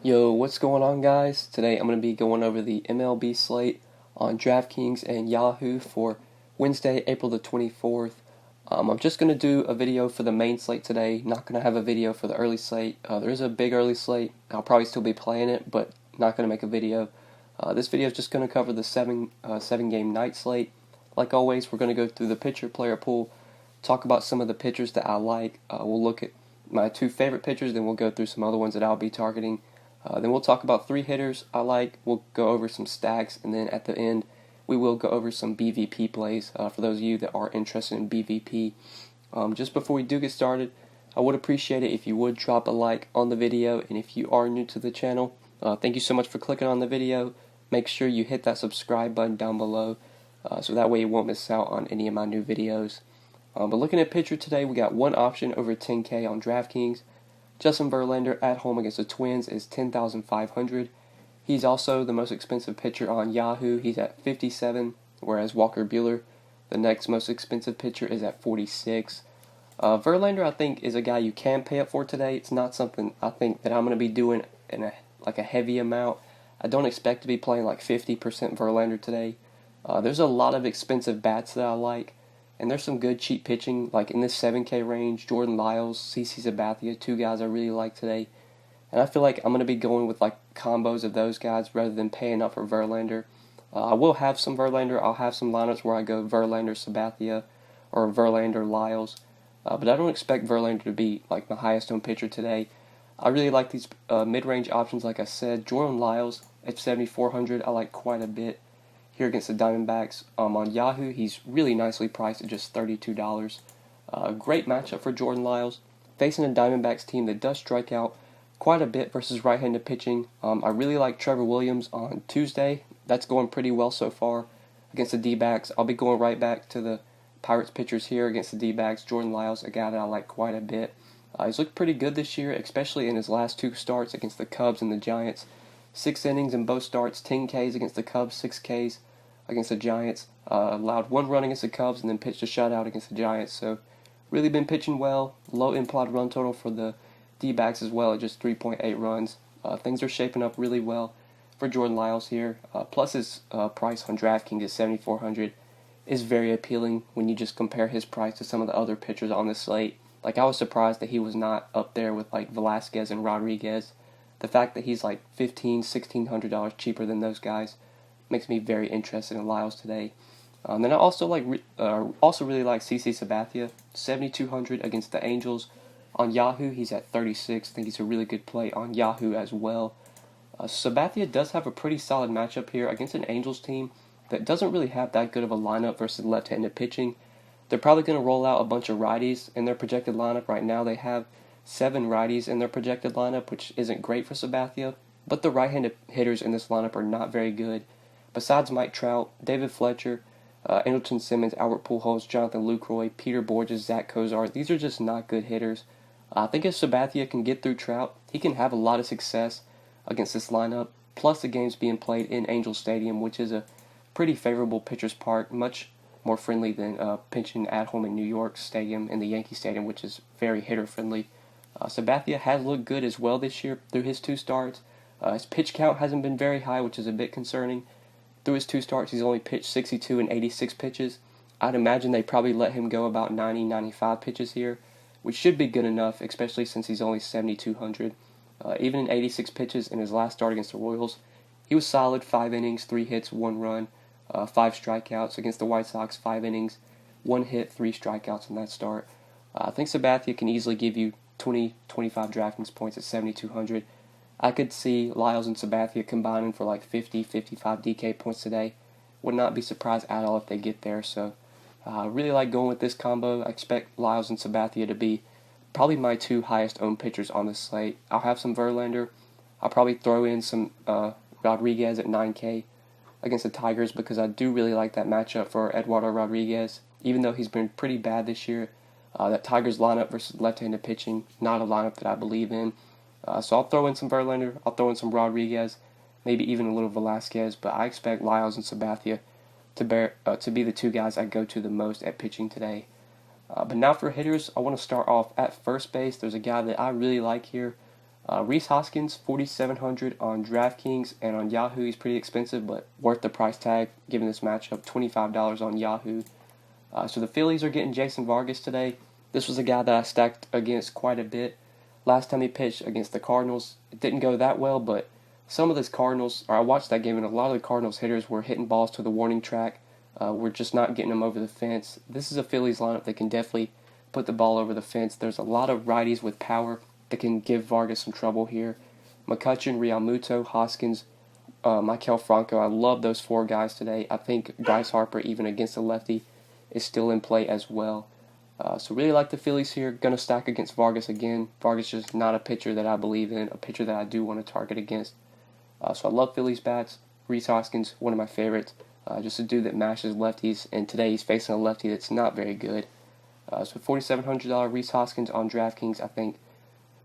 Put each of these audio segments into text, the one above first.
Yo, what's going on, guys? Today I'm going to be going over the MLB slate on DraftKings and Yahoo for Wednesday, April the 24th. I'm just going to do a video for the main slate today, not going to have a video for the early slate. There is a big early slate. I'll probably still be playing it, but not going to make a video. This video is just going to cover the seven game night slate. Like always, we're going to go through the pitcher player pool, talk about some of the pitchers that I like. We'll look at my two favorite pitchers, then we'll go through some other ones that I'll be targeting. Then we'll talk about three hitters I like. We'll go over some stacks, and then at the end, we will go over some BVP plays for those of you that are interested in BVP. Just before we do get started, I would appreciate it if you would drop a like on the video, and if you are new to the channel, thank you so much for clicking on the video. Make sure you hit that subscribe button down below, so that way you won't miss out on any of my new videos. But looking at pitcher today, we got one option over 10K on DraftKings. Justin Verlander at home against the Twins is $10,500. He's also the most expensive pitcher on Yahoo. He's at $57, whereas Walker Buehler, the next most expensive pitcher, is at $46. Verlander, I think, is a guy you can pay up for today. It's not something I think that I'm going to be doing in a heavy amount. I don't expect to be playing like 50% Verlander today. There's a lot of expensive bats that I like. And there's some good cheap pitching, like in this 7K range. Jordan Lyles, CC Sabathia, two guys I really like today. And I feel like I'm going to be going with like combos of those guys rather than paying up for Verlander. I will have some Verlander. I'll have some lineups where I go Verlander Sabathia or Verlander Lyles. But I don't expect Verlander to be like my highest owned pitcher today. I really like these mid-range options, like I said. Jordan Lyles at 7,400 I like quite a bit. Here against the Diamondbacks. On Yahoo, he's really nicely priced at just $32. Great matchup for Jordan Lyles, facing a Diamondbacks team that does strike out quite a bit versus right-handed pitching. I really like Trevor Williams on Tuesday. That's going pretty well so far against the D-backs. I'll be going right back to the Pirates pitchers here against the D-backs. Jordan Lyles, a guy that I like quite a bit. He's looked pretty good this year, especially in his last two starts against the Cubs and the Giants. 6 innings in both starts, 10 Ks against the Cubs, 6 Ks against the Giants. Allowed 1 run against the Cubs and then pitched a shutout against the Giants. So really been pitching well. Low implied run total for the D-backs as well at just 3.8 runs. Things are shaping up really well for Jordan Lyles here. Plus his price on DraftKings at $7,400 is very appealing when you just compare his price to some of the other pitchers on the slate. Like, I was surprised that he was not up there with like Velasquez and Rodriguez. The fact that he's like $1,600 cheaper than those guys makes me very interested in Lyles today. Then I also really like CC Sabathia, 7,200 against the Angels. On Yahoo, he's at 36. I think he's a really good play on Yahoo as well. Sabathia does have a pretty solid matchup here against an Angels team that doesn't really have that good of a lineup versus left-handed pitching. They're probably going to roll out a bunch of righties in their projected lineup. Right now they have 7 righties in their projected lineup, which isn't great for Sabathia. But the right-handed hitters in this lineup are not very good. Besides Mike Trout, David Fletcher, Andrelton Simmons, Albert Pujols, Jonathan Lucroy, Peter Borges, Zach Cozart, these are just not good hitters. I think if Sabathia can get through Trout, he can have a lot of success against this lineup. Plus the game's being played in Angel Stadium, which is a pretty favorable pitcher's park, much more friendly than pitching at home in New York Stadium and the Yankee Stadium, which is very hitter-friendly. Sabathia has looked good as well this year through his 2 starts. His pitch count hasn't been very high, which is a bit concerning. Through his 2 starts, he's only pitched 62 and 86 pitches. I'd imagine they probably let him go about 90, 95 pitches here, which should be good enough, especially since he's only 7,200. Even in 86 pitches in his last start against the Royals, he was solid. 5 innings, 3 hits, 1 run, 5 strikeouts. Against the White Sox, 5 innings, 1 hit, 3 strikeouts in that start. I think Sabathia can easily give you 20, 25 DraftKings points at 7,200. I could see Lyles and Sabathia combining for like 50, 55 DK points today. Would not be surprised at all if they get there. So I really like going with this combo. I expect Lyles and Sabathia to be probably my 2 highest owned pitchers on the slate. I'll have some Verlander. I'll probably throw in some Rodriguez at 9K against the Tigers because I do really like that matchup for Eduardo Rodriguez. Even though he's been pretty bad this year, that Tigers lineup versus left-handed pitching, not a lineup that I believe in. So I'll throw in some Verlander, I'll throw in some Rodriguez, maybe even a little Velasquez, but I expect Lyles and Sabathia to be the 2 guys I go to the most at pitching today. But now for hitters, I want to start off at first base. There's a guy that I really like here. Rhys Hoskins, 4,700 on DraftKings, and on Yahoo he's pretty expensive, but worth the price tag given this matchup, $25 on Yahoo. So the Phillies are getting Jason Vargas today. This was a guy that I stacked against quite a bit. Last time he pitched against the Cardinals, it didn't go that well, but some of I watched that game, and a lot of the Cardinals hitters were hitting balls to the warning track. We're just not getting them over the fence. This is a Phillies lineup that can definitely put the ball over the fence. There's a lot of righties with power that can give Vargas some trouble here. McCutchen, Realmuto, Hoskins, Maikel Franco. I love those four guys today. I think Bryce Harper, even against a lefty, is still in play as well. So really like the Phillies here. Going to stack against Vargas again. Vargas is just not a pitcher that I believe in, a pitcher that I do want to target against. So I love Phillies bats. Rhys Hoskins, one of my favorites. Just a dude that mashes lefties, and today he's facing a lefty that's not very good. So $4,700 Rhys Hoskins on DraftKings, I think,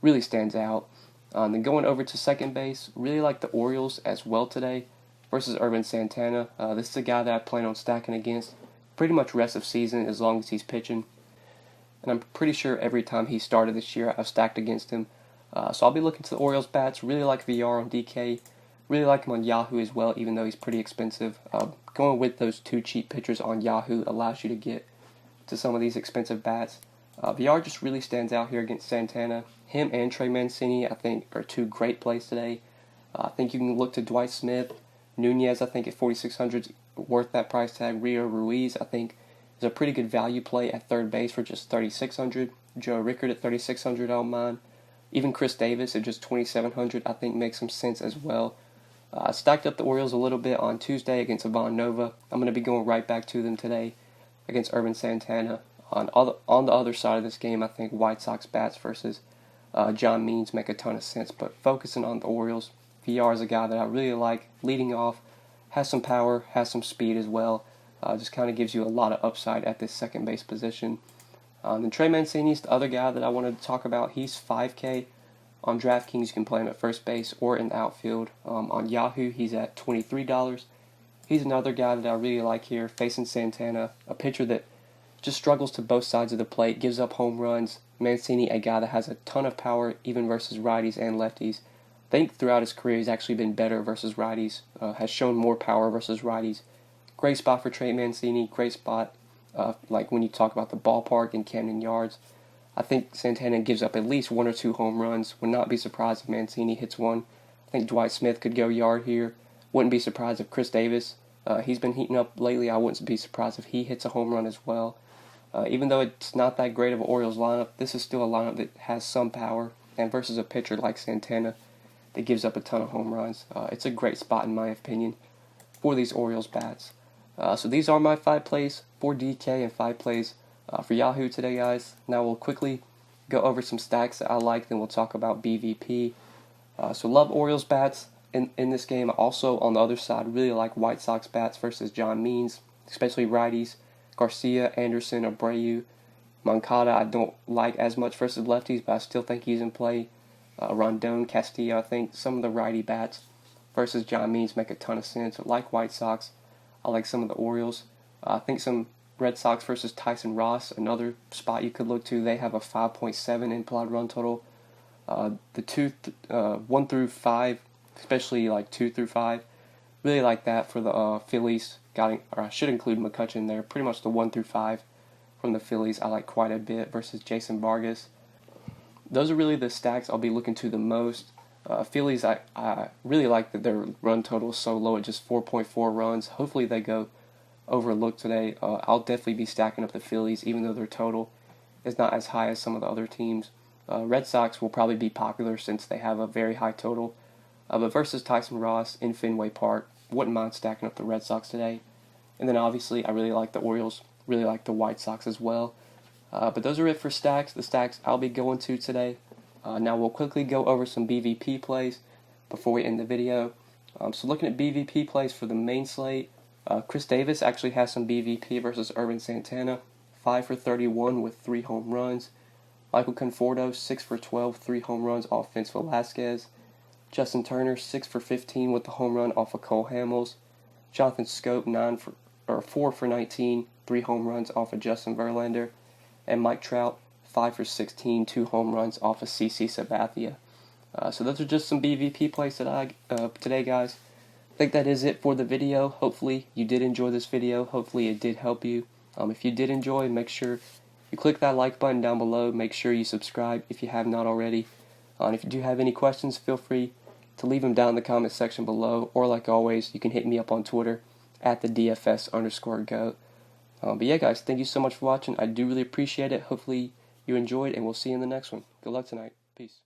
really stands out. Then going over to second base, really like the Orioles as well today versus Urban Santana. This is a guy that I plan on stacking against pretty much rest of season as long as he's pitching. And I'm pretty sure every time he started this year, I've stacked against him. So I'll be looking to the Orioles bats. Really like VR on DK. Really like him on Yahoo as well, even though he's pretty expensive. Going with those two cheap pitchers on Yahoo allows you to get to some of these expensive bats. VR just really stands out here against Santana. Him and Trey Mancini, I think, are two great plays today. I think you can look to Dwight Smith. Nunez, I think, at 4,600 is worth that price tag. Rio Ruiz, I think, is a pretty good value play at third base for just 3,600. Joe Rickard at 3,600, I don't mind. Even Chris Davis at just 2,700, I think, makes some sense as well. I stacked up the Orioles a little bit on Tuesday against Ivan Nova. I'm going to be going right back to them today against Urban Santana. On the other side of this game, I think White Sox bats versus John Means make a ton of sense. But focusing on the Orioles, VR is a guy that I really like. Leading off, has some power, has some speed as well. Just kind of gives you a lot of upside at this second base position. Then Trey Mancini's the other guy that I wanted to talk about. He's $5K. On DraftKings, you can play him at first base or in the outfield. On Yahoo, he's at $23. He's another guy that I really like here, facing Santana, a pitcher that just struggles to both sides of the plate, gives up home runs. Mancini, a guy that has a ton of power, even versus righties and lefties. I think throughout his career, he's actually been better versus righties, has shown more power versus righties. Great spot for Trey Mancini, great spot, like when you talk about the ballpark in Camden Yards. I think Santana gives up at least one or two home runs. Would not be surprised if Mancini hits one. I think Dwight Smith could go yard here. Wouldn't be surprised if Chris Davis, he's been heating up lately. I wouldn't be surprised if he hits a home run as well. Even though it's not that great of an Orioles lineup, this is still a lineup that has some power. And versus a pitcher like Santana that gives up a ton of home runs, it's a great spot in my opinion for these Orioles bats. So these are my 5 plays for DK and 5 plays for Yahoo today, guys. Now we'll quickly go over some stacks that I like, then we'll talk about BVP. So love Orioles bats in this game. Also, on the other side, really like White Sox bats versus John Means, especially righties. Garcia, Anderson, Abreu, Moncada I don't like as much versus lefties, but I still think he's in play. Rondon, Castillo, I think some of the righty bats versus John Means make a ton of sense. I like White Sox. I like some of the Orioles. I think some Red Sox versus Tyson Ross, another spot you could look to. They have a 5.7 implied run total. The 1 through 5, especially like 2 through 5, really like that for the Phillies. I should include McCutchen there. Pretty much the 1 through 5 from the Phillies I like quite a bit versus Jason Vargas. Those are really the stacks I'll be looking to the most. Phillies, I really like that their run total is so low at just 4.4 runs. Hopefully they go overlooked today. I'll definitely be stacking up the Phillies, even though their total is not as high as some of the other teams. Red Sox will probably be popular since they have a very high total. But versus Tyson Ross in Fenway Park, wouldn't mind stacking up the Red Sox today. And then obviously I really like the Orioles, really like the White Sox as well. But those are it for stacks, the stacks I'll be going to today. Now we'll quickly go over some BVP plays before we end the video. So looking at BVP plays for the main slate, Chris Davis actually has some BVP versus Urban Santana, 5 for 31 with 3 home runs. Michael Conforto, 6 for 12, 3 home runs off Vince Velasquez. Justin Turner, 6 for 15 with the home run off of Cole Hamels. Jonathan Scope, 4 for 19, 3 home runs off of Justin Verlander. And Mike Trout, 5 for 16, 2 home runs off of CC Sabathia. So those are just some BVP plays that today, guys. I think that is it for the video. Hopefully you did enjoy this video. Hopefully it did help you. If you did enjoy, make sure you click that like button down below. Make sure you subscribe if you have not already. And if you do have any questions, feel free to leave them down in the comment section below. Or like always, you can hit me up on Twitter at the DFS_GOAT. But yeah, guys, thank you so much for watching. I do really appreciate it. Hopefully you enjoyed, and we'll see you in the next one. Good luck tonight. Peace.